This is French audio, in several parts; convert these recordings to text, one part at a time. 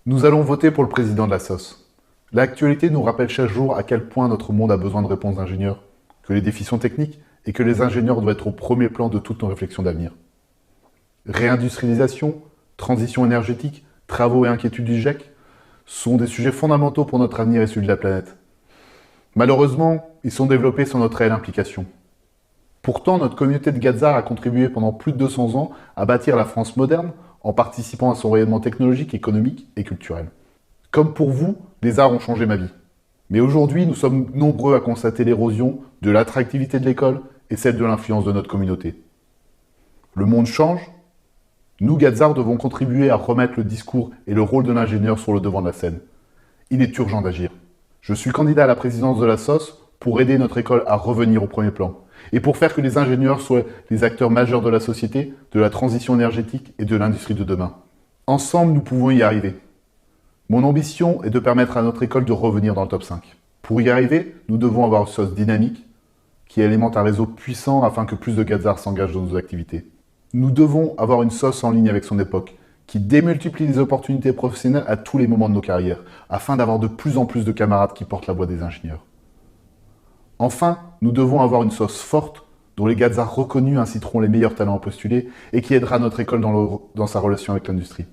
Nous allons voter pour le président de la SOS. L'actualité nous rappelle chaque jour à quel point notre monde a besoin de réponses d'ingénieurs, que les défis sont techniques et que les ingénieurs doivent être au premier plan de toutes nos réflexions d'avenir. Réindustrialisation, transition énergétique, travaux et inquiétudes du GIEC sont des sujets fondamentaux pour notre avenir et celui de la planète. Malheureusement, ils sont développés sans notre réelle implication. Pourtant, notre communauté de Gazar a contribué pendant plus de 200 ans à bâtir la France moderne en participant à son rayonnement technologique, économique et culturel. Comme pour vous, les arts ont changé ma vie. Mais aujourd'hui, nous sommes nombreux à constater l'érosion de l'attractivité de l'école et celle de l'influence de notre communauté. Le monde change. Nous, Gazar, devons contribuer à remettre le discours et le rôle de l'ingénieur sur le devant de la scène. Il est urgent d'agir. Je suis candidat à la présidence de la SOS pour aider notre école à revenir au premier plan et pour faire que les ingénieurs soient les acteurs majeurs de la société, de la transition énergétique et de l'industrie de demain. Ensemble, nous pouvons y arriver. Mon ambition est de permettre à notre école de revenir dans le top 5. Pour y arriver, nous devons avoir une SOS dynamique qui alimente un réseau puissant afin que plus de Gazar s'engagent dans nos activités. Nous devons avoir une SOS en ligne avec son époque, qui démultiplie les opportunités professionnelles à tous les moments de nos carrières, afin d'avoir de plus en plus de camarades qui portent la voix des ingénieurs. Enfin, nous devons avoir une SOS forte, dont les Gazar reconnus inciteront les meilleurs talents à postuler et qui aidera notre école dans sa relation avec l'industrie.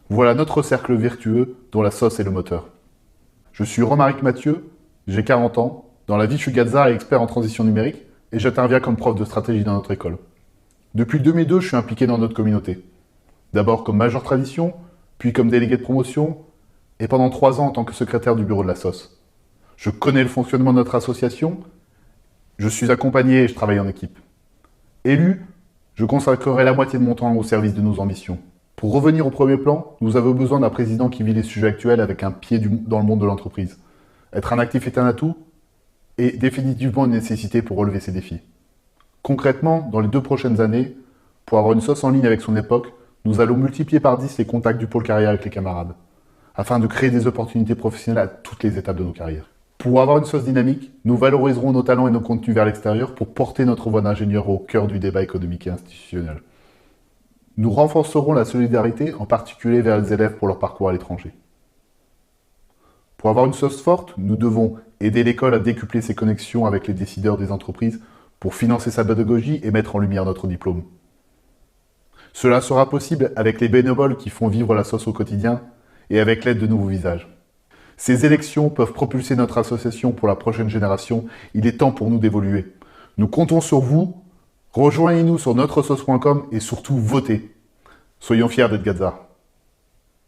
Voilà notre cercle vertueux dont la SOS est le moteur. Je suis Romaric Mathieu, j'ai 40 ans, dans la vie je suis Gazar et expert en transition numérique et j'interviens comme prof de stratégie dans notre école. Depuis 2002, je suis impliqué dans notre communauté. D'abord comme major tradition, puis comme délégué de promotion, et pendant 3 ans en tant que secrétaire du bureau de la SOS. Je connais le fonctionnement de notre association, je suis accompagné et je travaille en équipe. Élu, je consacrerai la moitié de mon temps au service de nos ambitions. Pour revenir au premier plan, nous avons besoin d'un président qui vit les sujets actuels avec un pied dans le monde de l'entreprise. Être un actif est un atout, et définitivement une nécessité pour relever ces défis. Concrètement, dans les 2 prochaines années, pour avoir une SOS en ligne avec son époque, nous allons multiplier par 10 les contacts du pôle carrière avec les camarades, afin de créer des opportunités professionnelles à toutes les étapes de nos carrières. Pour avoir une SOS dynamique, nous valoriserons nos talents et nos contenus vers l'extérieur pour porter notre voix d'ingénieur au cœur du débat économique et institutionnel. Nous renforcerons la solidarité, en particulier vers les élèves pour leur parcours à l'étranger. Pour avoir une SOS forte, nous devons aider l'école à décupler ses connexions avec les décideurs des entreprises pour financer sa pédagogie et mettre en lumière notre diplôme. Cela sera possible avec les bénévoles qui font vivre la SOS au quotidien et avec l'aide de nouveaux visages. Ces élections peuvent propulser notre association pour la prochaine génération. Il est temps pour nous d'évoluer. Nous comptons sur vous. Rejoignez-nous sur notresos.com et surtout votez. Soyons fiers d'être Gazar.